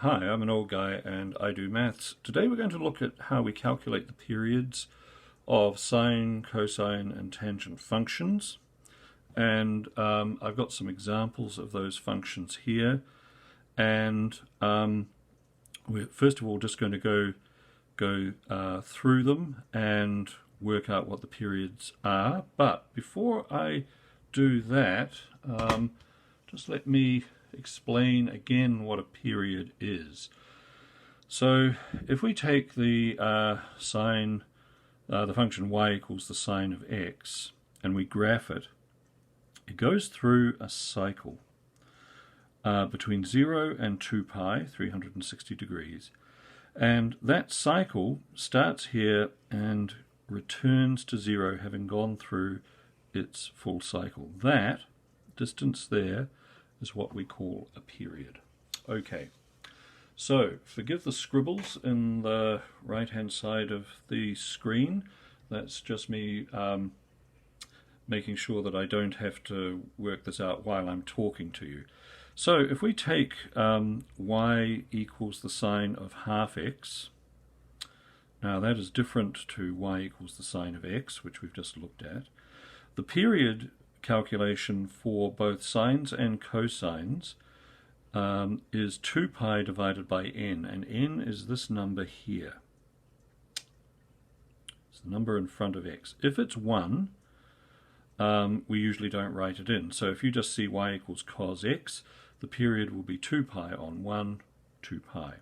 Hi, I'm an old guy and I do maths. Today we're going to look at how we calculate the periods of sine, cosine and tangent functions. And I've got some examples of those functions here. And we're first of all just going to go through them and work out what the periods are. But before I do that, just let me explain again what a period is. So if we take the the function y equals the sine of x, and we graph it, it goes through a cycle between 0 and 2 pi, 360 degrees. And that cycle starts here and returns to 0, having gone through its full cycle. That distance there is what we call a period. Okay, so forgive the scribbles in the right hand side of the screen. That's just me making sure that I don't have to work this out while I'm talking to you. So if we take y equals the sine of half x, now that is different to y equals the sine of x, which we've just looked at. The period calculation for both sines and cosines is 2 pi divided by n, and n is this number here. It's the number in front of x. If it's 1, we usually don't write it in. So if you just see y equals cos x, the period will be 2 pi on 1, 2 pi.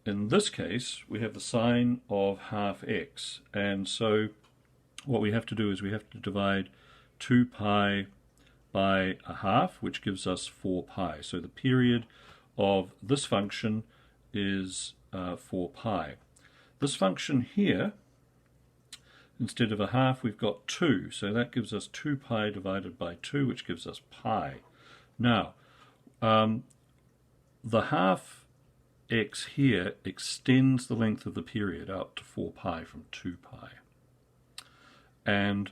In this case, we have the sine of half x, and so what we have to do is we have to divide 2 pi by a half, which gives us 4 pi. So the period of this function is 4 pi. This function here, instead of a half, we've got 2. So that gives us 2 pi divided by 2, which gives us pi. Now, the half x here extends the length of the period out to 4 pi from 2 pi. And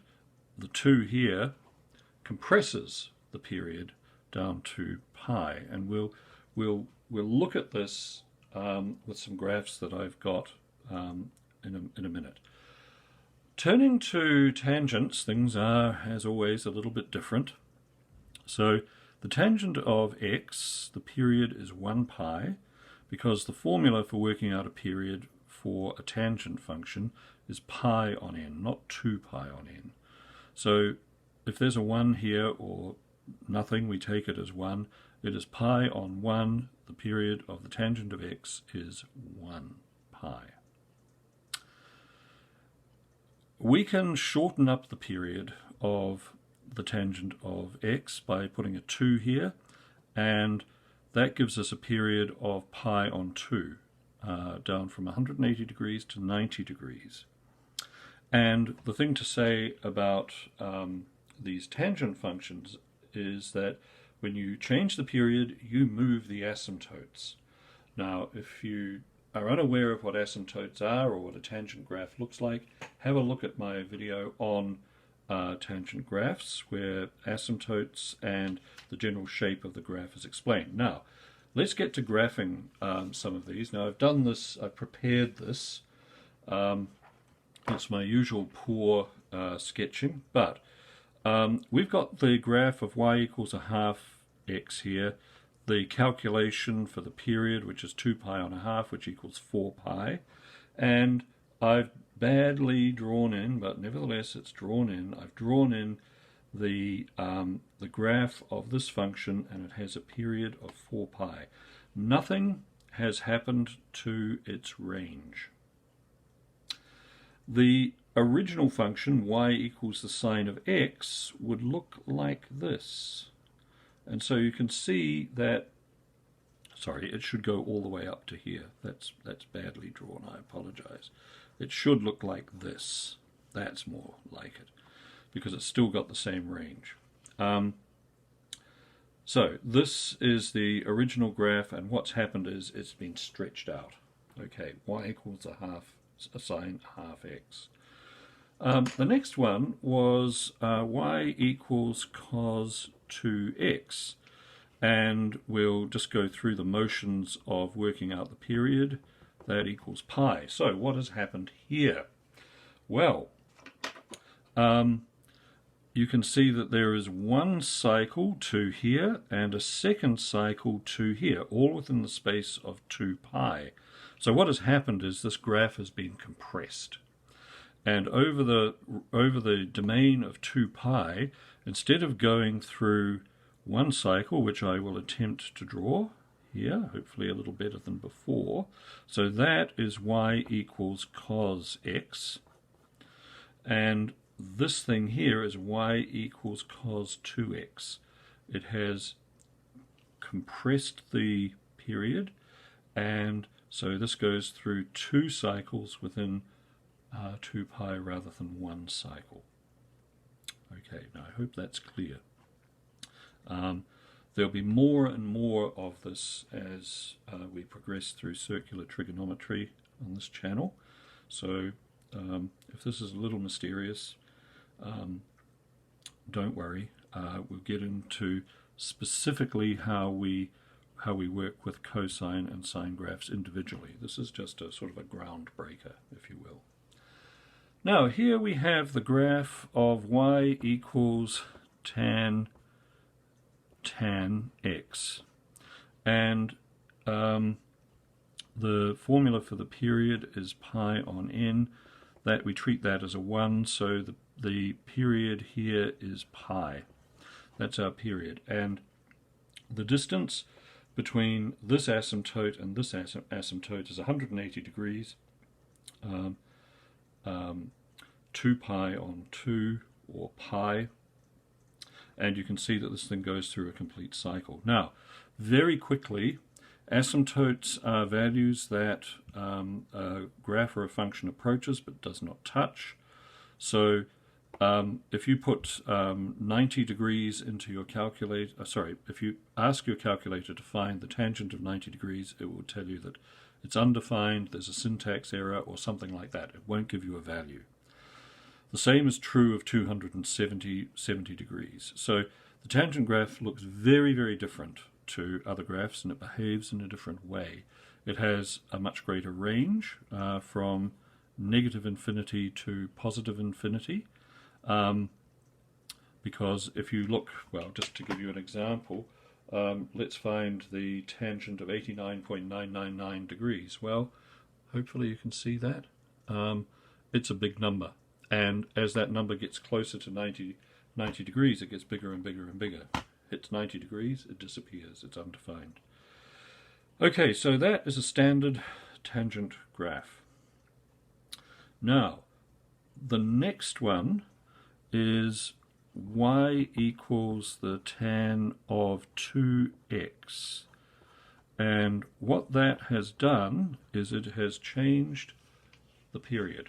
the 2 here compresses the period down to pi, and we'll look at this with some graphs that I've got in a minute. Turning to tangents, things are, as always, a little bit different. So the tangent of x, the period is 1 pi, because the formula for working out a period for a tangent function is pi on n, not 2 pi on n. So if there's a 1 here or nothing, we take it as 1. It is pi on 1. The period of the tangent of x is 1 pi. We can shorten up the period of the tangent of x by putting a 2 here, and that gives us a period of pi on 2, down from 180 degrees to 90 degrees. And the thing to say about these tangent functions is that when you change the period, you move the asymptotes. Now, if you are unaware of what asymptotes are or what a tangent graph looks like, have a look at my video on tangent graphs, where asymptotes and the general shape of the graph is explained. Now, let's get to graphing some of these. Now, I've done this, I've prepared this. It's my usual poor sketching, but we've got the graph of y equals a half x here, the calculation for the period, which is 2 pi on a half, which equals 4 pi, and I've badly drawn in, but nevertheless it's drawn in, I've drawn in the graph of this function, and it has a period of 4 pi. Nothing has happened to its range. The original function, y equals the sine of x, would look like this. And so you can see that, sorry, it should go all the way up to here. That's badly drawn, I apologize. It should look like this. That's more like it, because it's still got the same range. So this is the original graph, and what's happened is it's been stretched out. Okay, y equals a sine half x. The next one was y equals cos 2x. and we'll just go through the motions of working out the period. That equals pi. So what has happened here? Well, you can see that there is one cycle to here and a second cycle to here, all within the space of 2 pi. So what has happened is this graph has been compressed. And over the domain of 2 pi, instead of going through one cycle, which I will attempt to draw here, hopefully a little better than before, so that is y equals cos x, and this thing here is y equals cos 2x. It has compressed the period, and so this goes through 2 cycles within 2 pi rather than 1 cycle. Okay, now I hope that's clear. There'll be more and more of this as we progress through circular trigonometry on this channel. So if this is a little mysterious, don't worry. We'll get into specifically how we work with cosine and sine graphs individually. This is just a sort of a groundbreaker, if you will. Now here we have the graph of y equals tan x, and the formula for the period is pi on n. That we treat that as a 1, so the period here is pi. That's our period, and the distance between this asymptote and this asymptote is 180 degrees. 2 pi on 2, or pi, and you can see that this thing goes through a complete cycle. Now, very quickly, asymptotes are values that a graph or a function approaches but does not touch. So if you put 90 degrees into your calculator, if you ask your calculator to find the tangent of 90 degrees, it will tell you that it's undefined, there's a syntax error, or something like that. It won't give you a value. The same is true of 270 degrees. So the tangent graph looks very, very different to other graphs, and it behaves in a different way. It has a much greater range from negative infinity to positive infinity, because if you look, well, just to give you an example, let's find the tangent of 89.999 degrees. Well, hopefully you can see that. It's a big number, and as that number gets closer to 90 degrees, it gets bigger and bigger and bigger. Hits 90 degrees, it disappears, it's undefined. Okay, so that is a standard tangent graph. Now, the next one is y equals the tan of 2x. And what that has done is it has changed the period.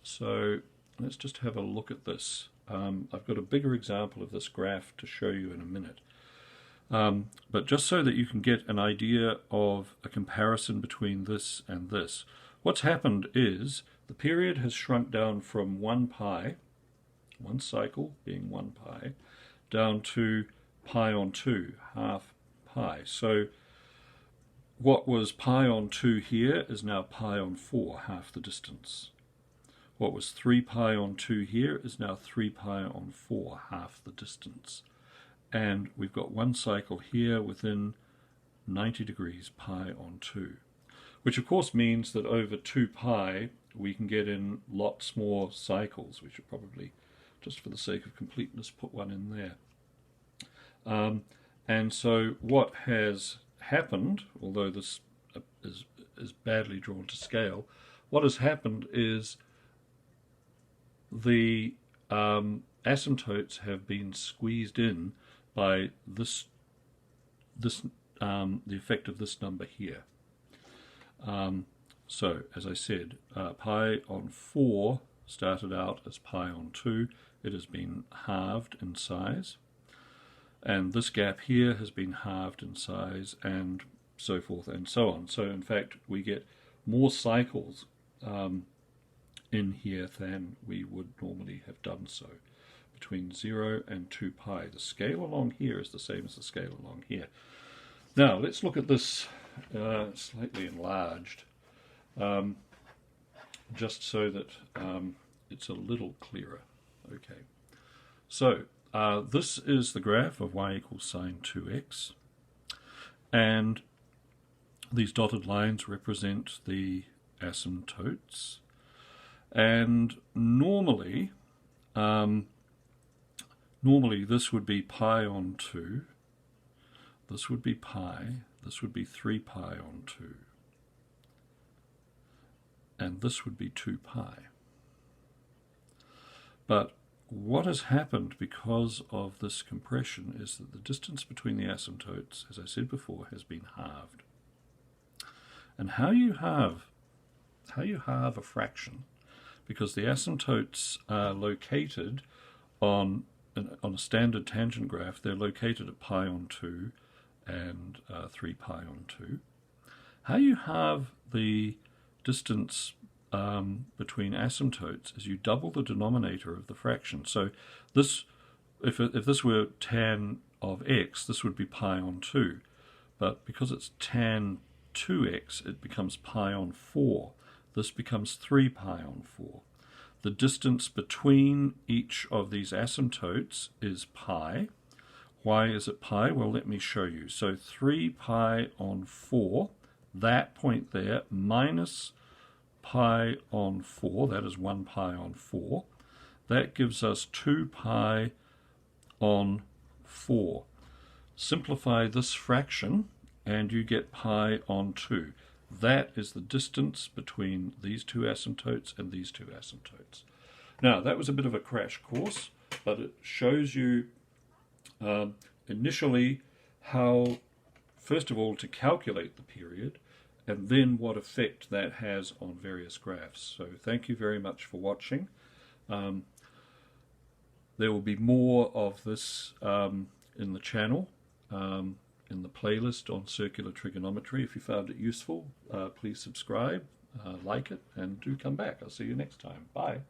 So let's just have a look at this. I've got a bigger example of this graph to show you in a minute. But just so that you can get an idea of a comparison between this and this, what's happened is the period has shrunk down from 1 pi, one cycle being 1 pi, down to pi on 2, half pi. So what was pi on 2 here is now pi on 4, half the distance. What was 3 pi on 2 here is now 3 pi on 4, half the distance. And we've got one cycle here within 90 degrees, pi on 2. Which of course means that over 2 pi we can get in lots more cycles. We should probably, just for the sake of completeness, put one in there. And so what has happened, although this is badly drawn to scale, what has happened is the asymptotes have been squeezed in by the effect of this number here. So, as I said, pi on 4 started out as pi on 2. It has been halved in size. And this gap here has been halved in size, and so forth and so on. So, in fact, we get more cycles in here than we would normally have done so, between 0 and 2 pi. The scale along here is the same as the scale along here. Now let's look at this slightly enlarged, just so that it's a little clearer. Okay, so this is the graph of y equals sine 2x, and these dotted lines represent the asymptotes, and normally this would be pi on 2, this would be pi, this would be 3 pi on 2, and this would be 2 pi. But what has happened because of this compression is that the distance between the asymptotes, as I said before, has been halved. And how you halve a fraction, because the asymptotes are located on a standard tangent graph, they're located at pi on 2 and 3 pi on 2. How you halve the distance between asymptotes is you double the denominator of the fraction. So this, if this were tan of x, this would be pi on 2. But because it's tan 2x, it becomes pi on 4. This becomes 3 pi on 4. The distance between each of these asymptotes is pi. Why is it pi? Well, let me show you. So 3 pi on 4, that point there, minus pi on 4, that is 1 pi on 4. That gives us 2 pi on 4. Simplify this fraction and you get pi on 2. That is the distance between these two asymptotes and these two asymptotes. Now, that was a bit of a crash course, but it shows you initially how, first of all, to calculate the period, and then what effect that has on various graphs. So thank you very much for watching. There will be more of this in the channel, in the playlist on circular trigonometry. If you found it useful, please subscribe, like it, and do come back. I'll see you next time. Bye.